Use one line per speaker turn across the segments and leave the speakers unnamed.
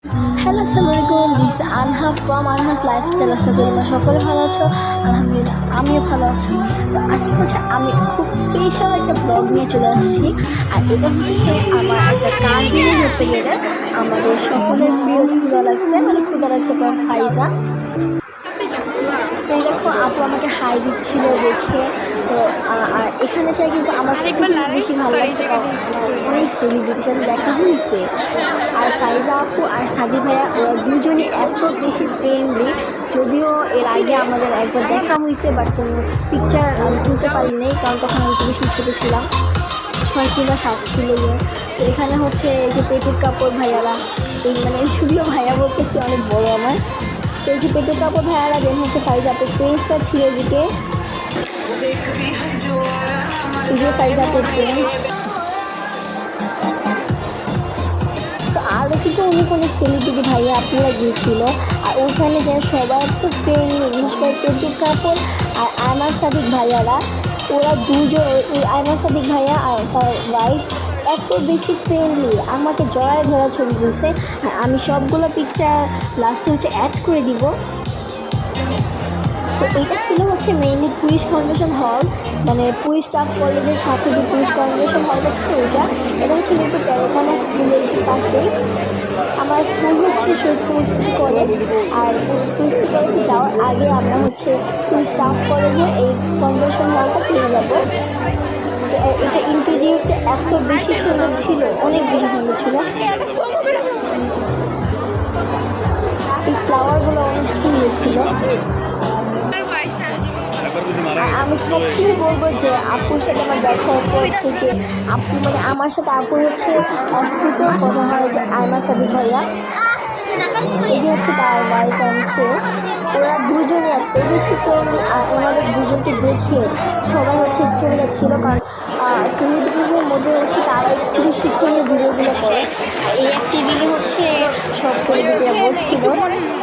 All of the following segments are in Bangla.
হ্যালো, আসসালামু আলাইকুম। দিস আনহা ফ্রম আনহাস লাইফস্টাইল। আশা করি তোমরা সকলে ভালো আছো। আলহামদুলিল্লাহ আমিও ভালো আছি। তো আজকে হচ্ছে আমি খুব স্পেশাল একটা ব্লগ নিয়ে চলে আসছি। আর এটা হচ্ছে আমার একটা কাজিনের ধরতে গেলে আমাদের সকলের প্রিয় ক্ষুদা লাগছে ফ্রম ফাইজা। তো এই দেখো আপু আমাকে হাই দিচ্ছিল দেখে। তো আর এখানে চাই কিন্তু আমার খুবই বেশি ভালো লাগছে, কারণ আমার অনেক সেলিব্রিটির সাথে দেখা হয়েছে। আর ফাইজা আপু আর সাদি ভাইয়া ওরা দুজনই এত বেশি ফ্রেন্ডলি। যদিও এর আগে আমাদের একবার দেখা হয়েছে, বাট কোনো পিকচার আমি তুলতে পারি নাই, কারণ তখন আমি একটু বেশি ছোটো ছিলাম, 6 কিংবা 7 ছিল। তো এখানে হচ্ছে এই যে পেটুক কাপড় ভাইয়ারা, এই মানে যদিও ভাইয়া বলতেছি অনেক বড় আমার। তো এই যে পেটুক কাপড় ভাইয়ারা, দেন হচ্ছে ফাইজাপুর ফ্রেন্ডসরা ছিল এদিকে, এই যে ফাইজাপুর ফ্রেন্ড। তো আরও কিন্তু অনেক অনেক সেলিব্রিটি ভাইয়া আপুরা গিয়েছিল। আর ওখানে যেন সবার তো ফ্রেন্ড, বিশেষ করে পেটুক কাপড় আর আয়মান সাদিক ভাইয়ারা, ওরা দুজন, ওই আয়মান সাদিক ভাইয়া আর তার ওয়াইফ এত বেশি ফ্রেন্ডলি, আমাকে জড়ায় ধরা ছবি দিয়েছে। আর আমি সবগুলো পিকচার লাস্টে হচ্ছে অ্যাড করে দিব। তো এটা ছিল হচ্ছে মেইনলি পুলিশ কনভেনশন হল, মানে পুলিশ স্টাফ কলেজের সাথে যে পুলিশ কনভেনশন হলটা থাকে এটা হচ্ছে মিরপুর তেরোখানা স্কুলের পাশেই। আমার স্কুল হচ্ছে শহীদ পুলিশ কলেজ। আর পুলিশ কলেজে যাওয়ার আগে আমরা হচ্ছে পুলিশ স্টাফ কলেজে এই কনভেনশন হলটা পেয়ে যাবো। তো এটা ইন্টেরিয়রটা এত বেশি সুন্দর ছিল, অনেক বেশি সুন্দর ছিল। এই ফ্লাওয়ারগুলো অনেক সুন্দর ছিল। আমি সবসময় বলবো যে আপুর সাথে আমার দেখার পর থেকে আপু, মানে আমার সাথে আপুর হচ্ছে এফবিতেও কথা হয় যে আয়মান সাদিক ভাইয়া, এই যে হচ্ছে তার ওয়াইফ অ্যান্ড সে, ওরা দুজনে এত বেশি ফ্রেন্ডলি। আর ওনাদের দুজনকে দেখে সবাই হচ্ছে চলে যাচ্ছিলো, কারণ সেলিব্রিটিদের মধ্যে হচ্ছে তারাই খুবই শিক্ষণীয় ভিডিওগুলো করে। এই এক টেবিলে হচ্ছে সব সেলিব্রিটিরা বসছিল,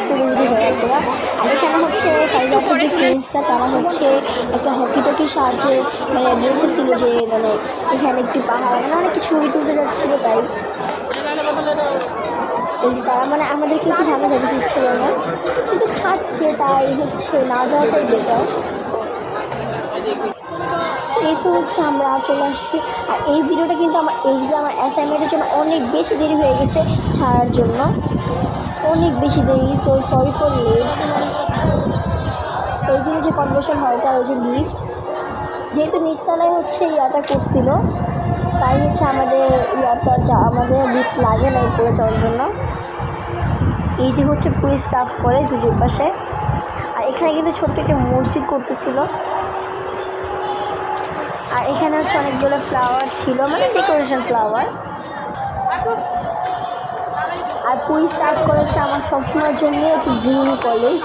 সেলিব্রিটি ভাইয়ারা। আর এখানে হচ্ছে ফাইজাপুর যে ফ্রেন্ডসটা, তারা হচ্ছে একটা হকি টকি সাহায্যে মানে বলতেছিল যে মানে এখানে একটি পাহাড়, মানে অনেক ছবি তুলতে যাচ্ছিলো। তাই এই যে তারা মানে আমাদের কিছু সামনে যেতে দিচ্ছিল না, কিন্তু খাচ্ছে, তাই হচ্ছে না যাওয়াটাই বেটার। এই তো হচ্ছে আমরা চলে আসছি। আর এই ভিডিওটা কিন্তু আমার এক্সাম আর অ্যাসাইনমেন্টের জন্য অনেক বেশি দেরি হয়ে গেছে ছাড়ার জন্য, অনেক বেশি দেরি। So sorry for late. এই যে হচ্ছে কনভেনশন হলটা, ওই যে লিফট, যেহেতু নিচতলায় হচ্ছে ইয়াটা করছিল, তাই হচ্ছে আমাদের আমাদের লিফট লাগে না উপরে যাওয়ার জন্য। এই যে হচ্ছে পুলিশ স্টাফ করে দুই পাশে। আর এখানে কিন্তু ছোট্ট একটা মসজিদ করতেছিল। আর এখানে হচ্ছে অনেকগুলো ফ্লাওয়ার ছিল, মানে ডেকোরেশন ফ্লাওয়ার। আর পুলিশ স্টাফ কলেজটা আমার সবসময়ের জন্য একটি ড্রিম কলেজ।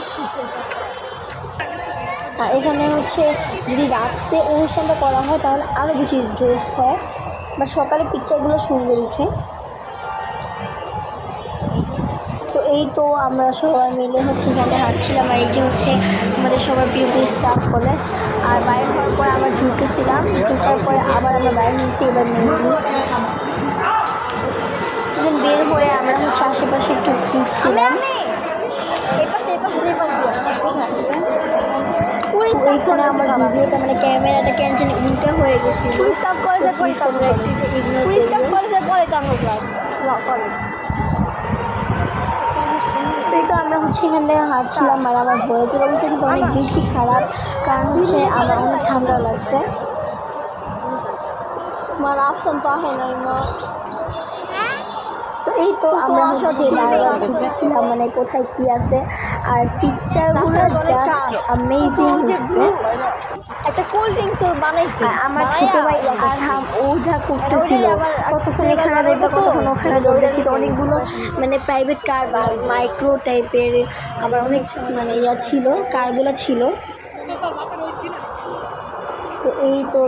আর এখানে হচ্ছে যদি রাতে অনুষ্ঠানটা করা হয় তাহলে আরও বেশি ড্রেস হয়, বা সকালে পিকচারগুলো সুন্দর উঠে। তো এই তো আমরা সবাই মিলে হচ্ছে এখানে হাঁটছিলাম। আর এই যে হচ্ছে আমাদের সবার প্রিয় স্টাফ কলেজ। আর বাইরে হওয়ার পর আবার ঢুকেছিলাম, ঢুকার পরে আবার আমরা বাইরে নিয়েছি। এবার মেনলি বের হয়ে আমরা হচ্ছে আশেপাশে একটু ঘুরছিলাম। ওইখানে আমার ভিডিওটা মানে ক্যামেরাটা কেন জানি উল্টা হয়ে গেছে। এই তো আমরা হচ্ছে এখান থেকে হাঁটছিলাম। আর আমার ভয়েসের অবস্থা কিন্তু অনেক বেশি খারাপ, কারণ হচ্ছে আমার অনেক ঠান্ডা লাগছে। আমার আপসান পাহে নাই মা। তো এই তো আমরা হচ্ছে ঘুরতেছিলাম, মানে কোথায় কী আছে। আর পিকচারগুলো জাস্ট অ্যামেজিং হচ্ছে।
একটা কোল্ড ড্রিঙ্কস বানাইছে
আমার ছোটো ভাই আরহাম, ও যা করতেছিল, কতক্ষণ এখানে দৌড়তে কতক্ষণ ওখানে দৌড়েছি। তো অনেকগুলো মানে প্রাইভেট কার বা মাইক্রো টাইপের আবার অনেক মানে ইয়া ছিল, কারগুলো ছিল। তো এই তো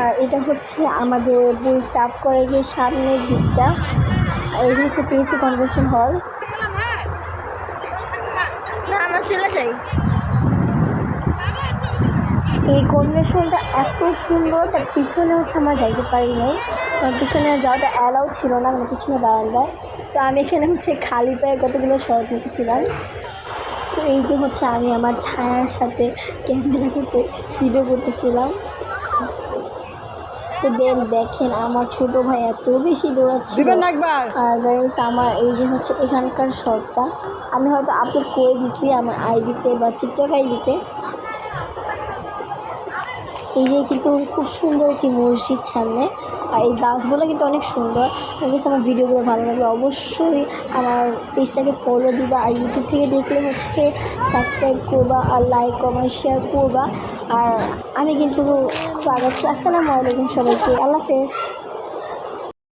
আর এটা হচ্ছে আমাদের বই স্টাফ কলেজের সামনের দিকটা। আর এই হচ্ছে পিএসসি কনভেনশন হল।
না আমরা চলে যাই।
এই কম্বিনেশনটা এত সুন্দর, তার পিছনে হচ্ছে আমরা যাইতে পারি নাই, কারণ পিছনে যাওয়াটা অ্যালাউ ছিল না, মানে পিছনে বারান্দায়। তো আমি এখানে হচ্ছে খালি পায়ে কতগুলো শর্ট নিতেছিলাম। তো এই যে হচ্ছে আমি আমার ছায়ার সাথে ক্যামেরা করতে ভিডিও করতেছিলাম। তো দেখেন আমার ছোট ভাই এত বেশি দৌড়াচ্ছিল। আর গাইস আমার এই যে হচ্ছে এখানকার শর্টটা আমি হয়তো আপলোড করে দিছি আমার আইডিতে বা টিকটক আইডিতে। এই যে কিন্তু খুব সুন্দর একটি মসজিদ সামনে, আর এই গাছগুলো কিন্তু অনেক সুন্দর। আমার ভিডিওগুলো ভালো লাগলে অবশ্যই আমার পেজটাকে ফলো দিবা, আর ইউটিউব থেকে দেখলে হচ্ছে সাবস্ক্রাইব করবা, আর লাইক কমেন্ট শেয়ার করবা। আর আমি কিন্তু খুব আগাচ্ছি। আসসালামু আলাইকুম সবাইকে, আল্লাহ হাফেজ।